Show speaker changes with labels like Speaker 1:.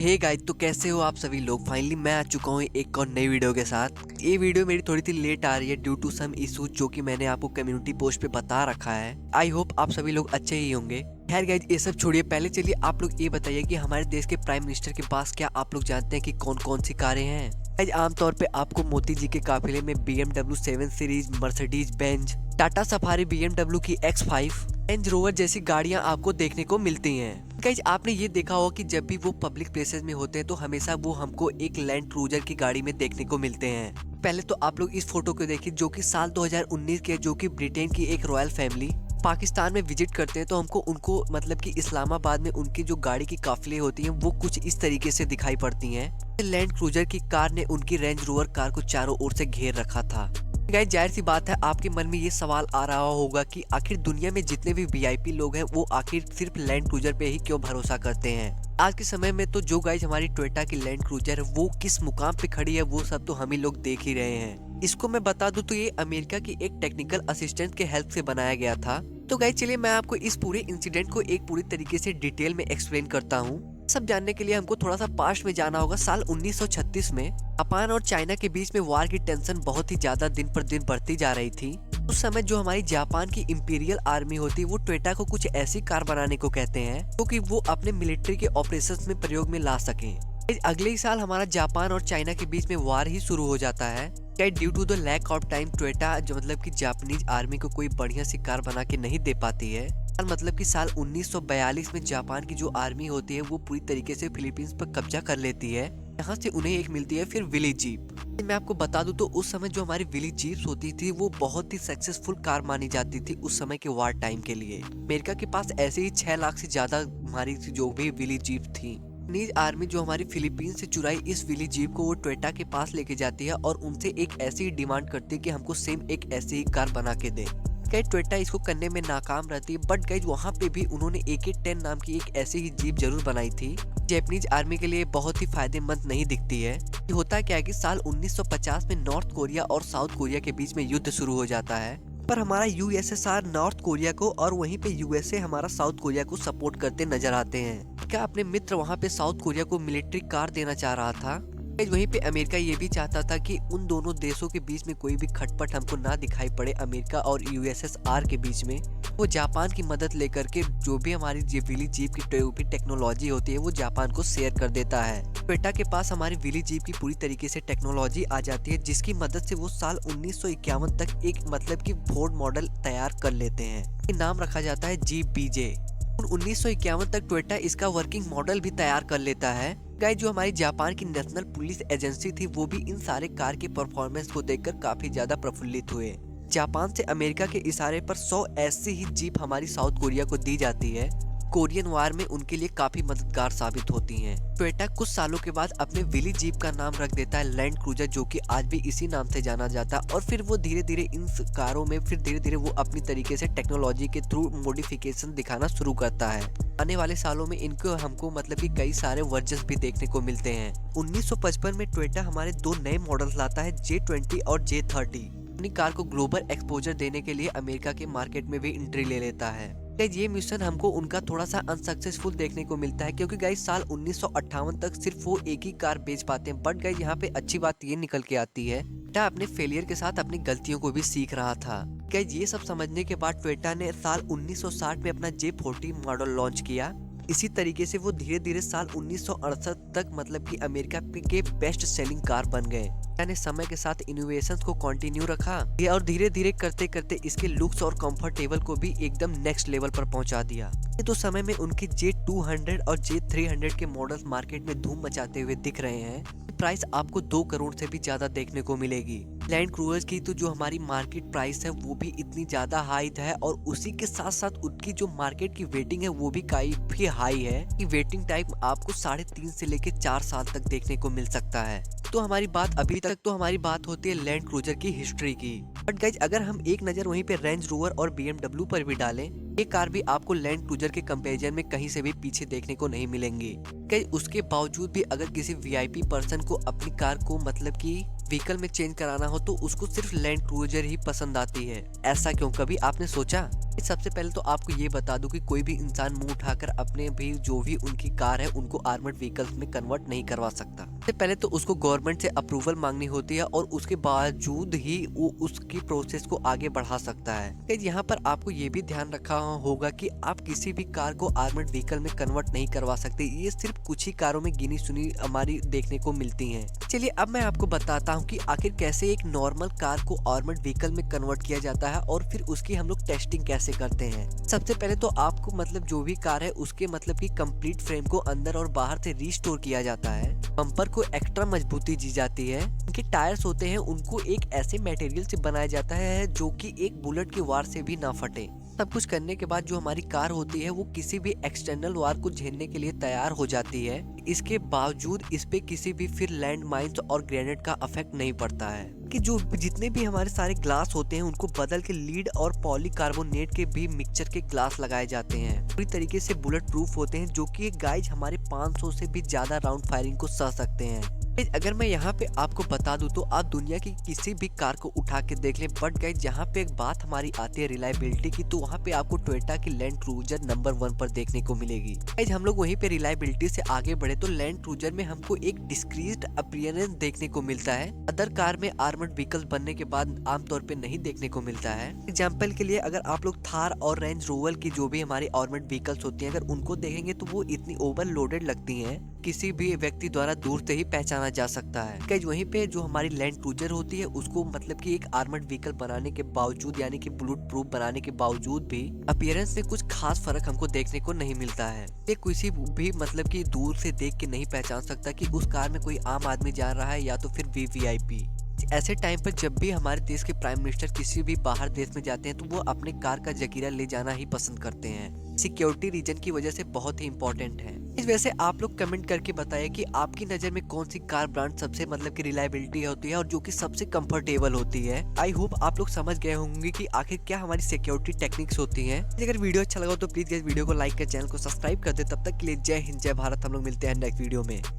Speaker 1: Hey guys, तो कैसे हो आप सभी लोग। फाइनली मैं आ चुका हूँ एक और नई वीडियो के साथ। ये वीडियो मेरी थोड़ी सी लेट आ रही है ड्यू टू सम इशूज जो कि मैंने आपको कम्युनिटी पोस्ट पे बता रखा है। आई होप आप सभी लोग अच्छे ही होंगे। खैर गाइस, ये सब छोड़िए, पहले चलिए आप लोग ये बताइए कि हमारे देश के प्राइम मिनिस्टर के पास क्या आप लोग जानते हैं कि कौन कौन सी कारें हैं। गाइस, आमतौर पे आपको मोदी जी के काफिले में BMW 7 series, Mercedes Benz, Tata safari, BMW की X5, रेंज रोवर जैसी गाड़ियां आपको देखने को मिलती हैं। गाइस, आपने ये देखा होगा कि जब भी वो पब्लिक प्लेसेस में होते हैं तो हमेशा वो हमको एक लैंड क्रूजर की गाड़ी में देखने को मिलते हैं। पहले तो आप लोग इस फोटो को देखिए जो कि साल 2019 के, जो कि ब्रिटेन की एक रॉयल फैमिली पाकिस्तान में विजिट करते हैं तो हमको उनको मतलब कि इस्लामाबाद में उनकी जो गाड़ी की काफिले होती हैं वो कुछ इस तरीके से दिखाई पड़ती हैं। लैंड क्रूजर की कार ने उनकी रेंज रोवर कार को चारों ओर से घेर रखा था। गाइस, जाहिर सी बात है आपके मन में ये सवाल आ रहा होगा कि आखिर दुनिया में जितने भी VIP लोग हैं वो आखिर सिर्फ लैंड क्रूजर पे ही क्यों भरोसा करते हैं। आज के समय में तो जो गाइस हमारी टोयोटा की लैंड क्रूजर है वो किस मुकाम पे खड़ी है वो सब तो हम ही लोग देख ही रहे हैं। इसको मैं बता दूं तो ये अमेरिका की एक टेक्निकल असिस्टेंट के हेल्प से बनाया गया था। तो गाइस चलिए मैं आपको इस पूरे इंसिडेंट को एक पूरी तरीके से डिटेल में एक्सप्लेन करता हूँ। सब जानने के लिए हमको थोड़ा सा पास्ट में जाना होगा। साल 1936 में जापान और चाइना के बीच में वार की टेंशन बहुत ही ज्यादा दिन पर दिन बढ़ती जा रही थी। उस समय जो हमारी जापान की इंपीरियल आर्मी होती है वो टोयोटा को कुछ ऐसी कार बनाने को कहते हैं तो कि वो अपने मिलिट्री के ऑपरेशंस में प्रयोग में ला सकें। अगले ही साल हमारा जापान और चाइना के बीच में वार ही शुरू हो जाता है। Due to the lack of time Toyota जो मतलब कि जापानीज आर्मी को कोई बढ़िया सी कार बना के नहीं दे पाती है। मतलब कि साल 1942 में जापान की जो आर्मी होती है वो पूरी तरीके से फिलीपींस पर कब्जा कर लेती है। यहाँ से उन्हें एक मिलती है फिर विली जीप। मैं आपको बता दूं तो उस समय जो हमारी विली जीप्स होती थी वो बहुत ही सक्सेसफुल कार मानी जाती थी उस समय के वार टाइम के लिए। अमेरिका के पास ऐसे ही 6 लाख से ज्यादा हमारी जो भी विली जीप थी। नीज आर्मी जो हमारी फिलीपींस से चुराई इस विली जीप को वो टोयोटा के पास लेके जाती है और उनसे एक ऐसी ही डिमांड करती है कि हमको सेम एक ऐसी ही कार बना के दे। टोयोटा इसको करने में नाकाम रहती है बट गाइज वहाँ पे भी उन्होंने AK-10 नाम की एक ऐसी ही जीप जरूर बनाई थी। जापानीज आर्मी के लिए बहुत ही फायदेमंद नहीं दिखती है। होता क्या है कि साल 1950 में नॉर्थ कोरिया और साउथ कोरिया के बीच में युद्ध शुरू हो जाता है पर हमारा USSR नॉर्थ कोरिया को और वहीं पे USA हमारा साउथ कोरिया को सपोर्ट करते नजर आते हैं। क्या अपने मित्र वहाँ पे साउथ कोरिया को मिलिट्री कार देना चाह रहा था। वहीं पे अमेरिका ये भी चाहता था कि उन दोनों देशों के बीच में कोई भी खटपट हमको ना दिखाई पड़े अमेरिका और USSR के बीच में। वो जापान की मदद लेकर के जो भी हमारी विली जीप की टेक्नोलॉजी होती है वो जापान को शेयर कर देता है। टोयोटा के पास हमारी विली जीप की पूरी तरीके से टेक्नोलॉजी आ जाती है जिसकी मदद से वो साल 1951 तक एक मतलब की फोर्ड मॉडल तैयार कर लेते हैं। नाम रखा जाता है जीप BJ। 1951 तक टोयोटा इसका वर्किंग मॉडल भी तैयार कर लेता है। गाइस, जो हमारी जापान की नेशनल पुलिस एजेंसी थी वो भी इन सारे कार के परफॉर्मेंस को देखकर काफी ज्यादा प्रफुल्लित हुए। जापान से अमेरिका के इशारे पर 100 ऐसी ही जीप हमारी साउथ कोरिया को दी जाती है। कोरियन वार में उनके लिए काफी मददगार साबित होती हैं। टोयोटा कुछ सालों के बाद अपने विली जीप का नाम रख देता है लैंड क्रूजर जो कि आज भी इसी नाम से जाना जाता है और फिर वो धीरे धीरे इन कारों में फिर धीरे धीरे वो अपनी तरीके से टेक्नोलॉजी के थ्रू मॉडिफिकेशन दिखाना शुरू करता है। आने वाले सालों में इनको हमको मतलब कि कई सारे वर्जन भी देखने को मिलते हैं। 1955 में टोयोटा हमारे 2 नए मॉडल्स लाता है J20 और J30। अपनी कार को ग्लोबल एक्सपोजर देने के लिए अमेरिका के मार्केट में भी एंट्री ले लेता है। ये मिशन हमको उनका थोड़ा सा अनसक्सेसफुल देखने को मिलता है क्योंकि गाइस साल 1958 तक सिर्फ वो एक ही कार बेच पाते हैं। बट गाइस यहाँ पे अच्छी बात ये निकल के आती है टोयोटा अपने फेलियर के साथ अपनी गलतियों को भी सीख रहा था। गाइस ये सब समझने के बाद टोयोटा ने साल 1960 में अपना J40 मॉडल लॉन्च किया। इसी तरीके से वो धीरे धीरे साल 1968 तक मतलब कि अमेरिका के बेस्ट सेलिंग कार बन गए। ने समय के साथ इनोवेशंस को कंटिन्यू रखा और धीरे धीरे करते करते इसके लुक्स और कंफर्टेबल को भी एकदम नेक्स्ट लेवल पर पहुंचा दिया। तो समय में उनके J200 और J300 के मॉडल्स मार्केट में धूम मचाते हुए दिख रहे हैं। प्राइस आपको 2 करोड़ से भी ज्यादा देखने को मिलेगी। लैंड क्रूजर की तो जो हमारी मार्केट प्राइस है वो भी इतनी ज्यादा हाई है और उसी के साथ साथ उनकी जो मार्केट की वेटिंग है वो भी काफी हाई है कि वेटिंग टाइम आपको 3.5 से लेके 4 साल तक देखने को मिल सकता है। तो हमारी बात अभी तक तो हमारी बात होती है लैंड क्रूजर की हिस्ट्री की। बट गाइज अगर हम एक नजर वहीं पे रेंज रोवर और BMW पर भी डालें, ये कार भी आपको लैंड क्रूजर के कंपैरिजन में कहीं से भी पीछे देखने को नहीं मिलेंगी। गाइज उसके बावजूद भी अगर किसी VIP पर्सन को अपनी कार को मतलब कि व्हीकल में चेंज कराना हो तो उसको सिर्फ लैंड क्रूजर ही पसंद आती है। ऐसा क्यों, कभी आपने सोचा? सबसे पहले तो आपको ये बता दूं कि कोई भी इंसान मुंह उठाकर अपने भी जो भी उनकी कार है उनको आर्मर्ड व्हीकल्स में कन्वर्ट नहीं करवा सकता। सबसे पहले तो उसको गवर्नमेंट से अप्रूवल मांगनी होती है और उसके बावजूद ही वो उसकी प्रोसेस को आगे बढ़ा सकता है। गाइस यहाँ पर आपको ये भी ध्यान रखा होगा कि आप किसी भी कार को आर्मर्ड व्हीकल में कन्वर्ट नहीं करवा सकते। ये सिर्फ कुछ ही कारों में गिनी सुनी हमारी देखने को मिलती है। चलिए अब मैं आपको बताता हूँ कि आखिर कैसे एक नॉर्मल कार को आर्मर्ड व्हीकल में कन्वर्ट किया जाता है और फिर उसकी हम लोग टेस्टिंग कैसे करते हैं। सबसे पहले तो आपको मतलब जो भी कार है उसके मतलब की कंप्लीट फ्रेम को अंदर और बाहर से रीस्टोर किया जाता है। बम्पर को एक्स्ट्रा मजबूती दी जाती है। उनके टायर्स होते हैं उनको एक ऐसे मटेरियल से बनाया जाता है जो कि एक बुलेट की वार से भी ना फटे। सब कुछ करने के बाद जो हमारी कार होती है वो किसी भी एक्सटर्नल वार को झेलने के लिए तैयार हो जाती है। इसके बावजूद इस पे किसी भी फिर लैंड माइन्स और ग्रेनेड का इफेक्ट नहीं पड़ता है कि जो जितने भी हमारे सारे ग्लास होते हैं उनको बदल के लीड और पॉलीकार्बोनेट के भी मिक्सचर के ग्लास लगाए जाते हैं। पूरी तरीके से बुलेट प्रूफ होते हैं जो कि गाइज हमारे 500 से भी ज्यादा राउंड फायरिंग को सह सकते हैं। अगर मैं यहाँ पे आपको बता दूं तो आप दुनिया की किसी भी कार को उठा के देख लें, बट गाइज यहाँ पे एक बात हमारी आती है रिलायबिलिटी की, तो वहाँ पे आपको टोयोटा की लैंड क्रूजर नंबर 1 पर देखने को मिलेगी। गाइज हम लोग वहीं पे रिलायबिलिटी से आगे बढ़े तो लैंड क्रूजर में हमको एक डिस्क्रीज्ड अपीयरेंस देखने को मिलता है। अदर कार में आर्मर्ड व्हीकल बनने के बाद आमतौर पे नहीं देखने को मिलता है। एग्जाम्पल के लिए अगर आप लोग थार और रेंज रोवर की जो भी हमारी आर्मर्ड व्हीकल्स होती है अगर उनको देखेंगे तो वो इतनी ओवरलोडेड लगती है किसी भी व्यक्ति द्वारा दूर से ही पहचाना जा सकता है। गाइस वहीं पे जो हमारी लैंड क्रूजर होती है उसको मतलब कि एक आर्मर्ड व्हीकल बनाने के बावजूद यानी कि बुलेट प्रूफ बनाने के बावजूद भी अपीयरेंस में कुछ खास फर्क हमको देखने को नहीं मिलता है। ये किसी भी मतलब कि दूर से देख के नहीं पहचान सकता कि उस कार में कोई आम आदमी जा रहा है या तो फिर वीवीआईपी। ऐसे टाइम पर जब भी हमारे देश के प्राइम मिनिस्टर किसी भी बाहर देश में जाते हैं तो वो अपने कार का जखीरा ले जाना ही पसंद करते हैं। सिक्योरिटी रीजन की वजह से बहुत ही इम्पोर्टेंट है। इस वजह से आप लोग कमेंट करके बताइए कि आपकी नजर में कौन सी कार ब्रांड सबसे मतलब की रिलायबिलिटी होती है और जो कि सबसे कंफर्टेबल होती है। आई होप आप लोग समझ गए होंगे कि आखिर क्या हमारी सिक्योरिटी टेक्निक्स होती हैं। अगर वीडियो अच्छा लगा तो प्लीज वीडियो को लाइक कर चैनल को सब्सक्राइब कर दे। तब तक के लिए जय हिंद जय भारत। हम लोग मिलते हैं नेक्स्ट वीडियो में।